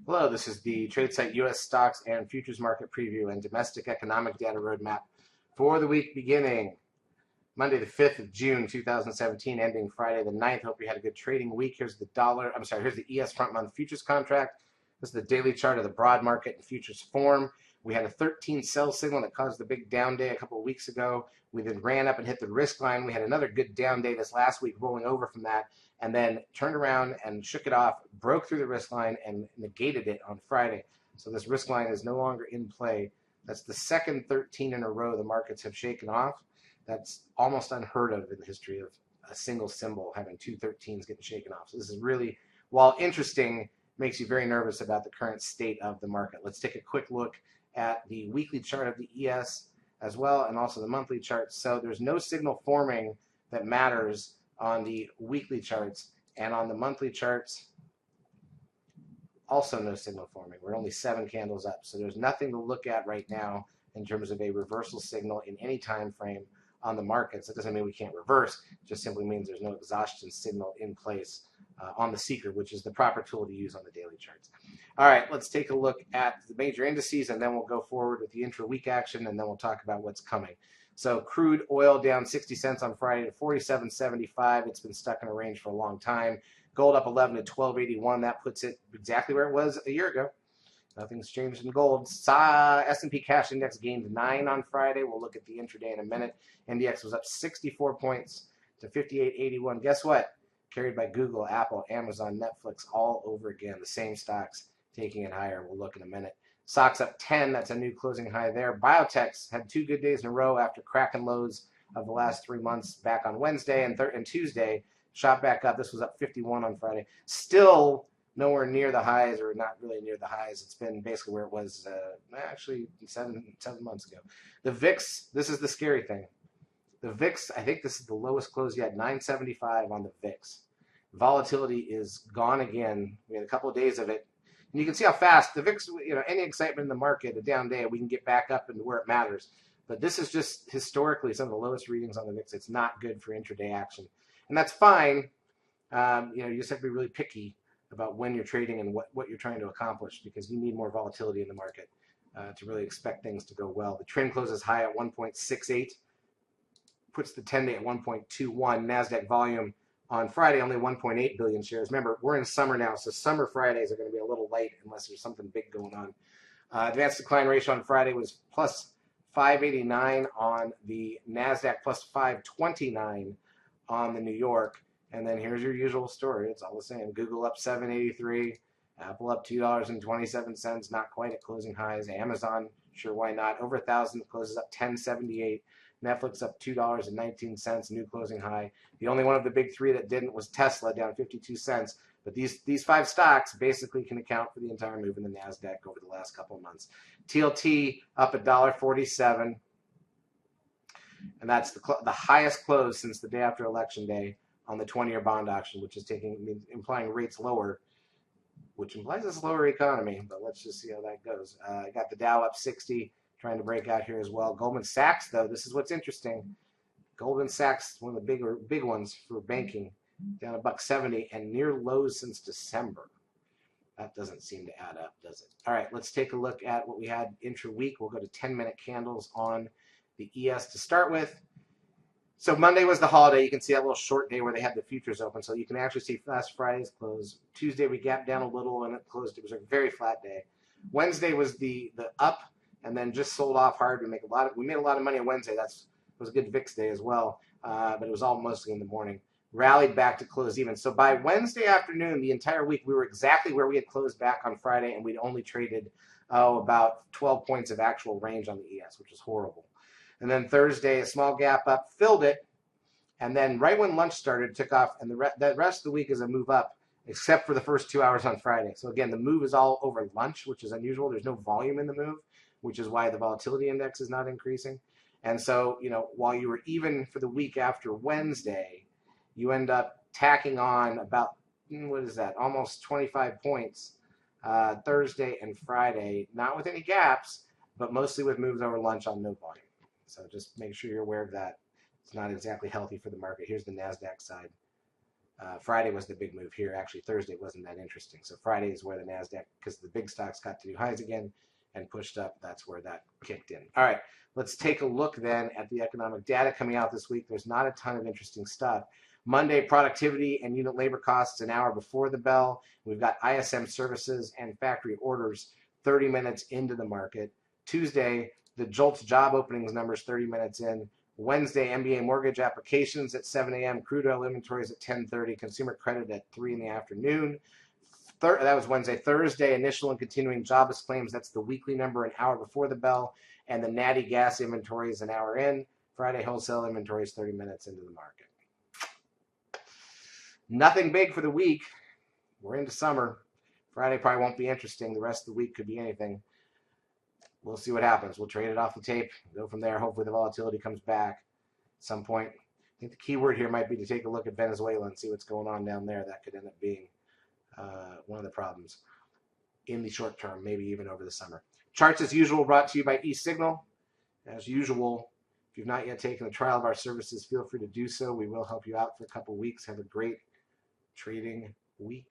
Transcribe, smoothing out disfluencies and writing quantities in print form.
Hello, this is the trade site U.S. Stocks and Futures Market Preview and Domestic Economic Data Roadmap for the week beginning Monday the 5th of June 2017, ending Friday the 9th. Hope you had a good trading week. Here's the here's the ES front month futures contract. This is the daily chart of the broad market in futures form. We had a 13 sell signal that caused the big down day a couple of weeks ago. We then ran up and hit the risk line. We had another good down day this last week, rolling over from that, and then turned around and shook it off, broke through the risk line, and negated it on Friday. So this risk line is no longer in play. That's the second 13 in a row the markets have shaken off. That's almost unheard of in the history of a single symbol having two 13s getting shaken off. So this is really, while interesting, makes you very nervous about the current state of the market. Let's take a quick look at the weekly chart of the ES as well, and also the monthly charts. So there's no signal forming that matters on the weekly charts, and on the monthly charts, also no signal forming. We're only 7 candles up, so there's nothing to look at right now in terms of a reversal signal in any time frame on the markets. That doesn't mean we can't reverse. It just simply means there's no exhaustion signal in place on the seeker, which is the proper tool to use on the daily charts. All right, let's take a look at the major indices, and then we'll go forward with the intra-week action, and then we'll talk about what's coming. So crude oil down 60 cents on Friday to 47.75. It's been stuck in a range for a long time. Gold up 11 to 12.81. That puts it exactly where it was a year ago. Nothing's changed in gold. S&P cash index gained 9 on Friday. We'll look at the intraday in a minute. NDX was up 64 points to 58.81. Guess what? Carried by Google, Apple, Amazon, Netflix, all over again. The same stocks taking it higher. We'll look in a minute. Stocks up 10. That's a new closing high there. Biotechs had 2 good days in a row after cracking lows of the last 3 months back on Wednesday and Tuesday. Shot back up. This was up 51 on Friday. Still nowhere near the highs, or not really near the highs. It's been basically where it was actually seven months ago. The VIX, this is the scary thing. The VIX, I think this is the lowest close yet, 975 on the VIX. Volatility is gone again. We had a couple of days of it. And you can see how fast the VIX, any excitement in the market, a down day, we can get back up into where it matters. But this is just historically some of the lowest readings on the VIX. It's not good for intraday action. And that's fine. You just have to be really picky about when you're trading and what you're trying to accomplish, because you need more volatility in the market to really expect things to go well. The trend closes high at 1.68, puts the 10-day at 1.21. Nasdaq volume on Friday, only 1.8 billion shares. Remember, we're in summer now, so summer Fridays are going to be a little light unless there's something big going on. Advanced decline ratio on Friday was plus 589 on the Nasdaq, plus 529 on the New York. And then here's your usual story. It's all the same. Google up 783, Apple up $2.27, not quite at closing highs. Amazon, sure, why not? Over 1,000, closes up 1078. Netflix up $2.19, new closing high. The only one of the big 3 that didn't was Tesla, down 52 cents. But these 5 stocks basically can account for the entire move in the Nasdaq over the last couple of months. TLT up $1.47, and that's the highest close since the day after Election Day on the 20-year bond auction, which is implying rates lower, which implies a slower economy. But let's just see how that goes. Got the Dow up 60, trying to break out here as well. Goldman Sachs, though, this is what's interesting. Goldman Sachs, one of the big ones for banking, down $1.70 and near lows since December. That doesn't seem to add up, does it? All right, let's take a look at what we had intra-week. We'll go to 10-minute candles on the ES to start with. So Monday was the holiday. You can see that little short day where they had the futures open. So you can actually see last Friday's close. Tuesday we gapped down a little and it closed. It was a very flat day. Wednesday was the up, and then just sold off hard. We made a lot of money on Wednesday. It was a good VIX day as well, but it was all mostly in the morning. Rallied back to close even. So by Wednesday afternoon, the entire week, we were exactly where we had closed back on Friday, and we'd only traded about 12 points of actual range on the ES, which was horrible. And then Thursday, a small gap up, filled it, and then right when lunch started, took off, and the rest of the week is a move up, except for the first 2 hours on Friday. So again, the move is all over lunch, which is unusual. There's no volume in the move, which is why the volatility index is not increasing. And so, while you were even for the week after Wednesday, you end up tacking on about, almost 25 points Thursday and Friday, not with any gaps, but mostly with moves over lunch on no volume. So just make sure you're aware of that. It's not exactly healthy for the market. Here's the Nasdaq side. Friday was the big move here. Actually, Thursday wasn't that interesting. So Friday is where the Nasdaq, because the big stocks got to new highs again and pushed up. That's where that kicked in. All right, let's take a look then at the economic data coming out this week. There's not a ton of interesting stuff. Monday, productivity and unit labor costs an hour before the bell. We've got ISM services and factory orders 30 minutes into the market. Tuesday, the JOLTS job openings numbers 30 minutes in. Wednesday, MBA mortgage applications at 7 a.m., crude oil inventories at 10:30, consumer credit at 3 in the afternoon. That was Wednesday. Thursday, initial and continuing jobless claims. That's the weekly number an hour before the bell. And the natty gas inventories an hour in. Friday, wholesale inventories 30 minutes into the market. Nothing big for the week. We're into summer. Friday probably won't be interesting. The rest of the week could be anything. We'll see what happens. We'll trade it off the tape, go from there. Hopefully the volatility comes back at some point. I think the key word here might be to take a look at Venezuela and see what's going on down there. That could end up being one of the problems in the short term, maybe even over the summer. Charts as usual brought to you by eSignal. As usual, if you've not yet taken a trial of our services, feel free to do so. We will help you out for a couple weeks. Have a great trading week.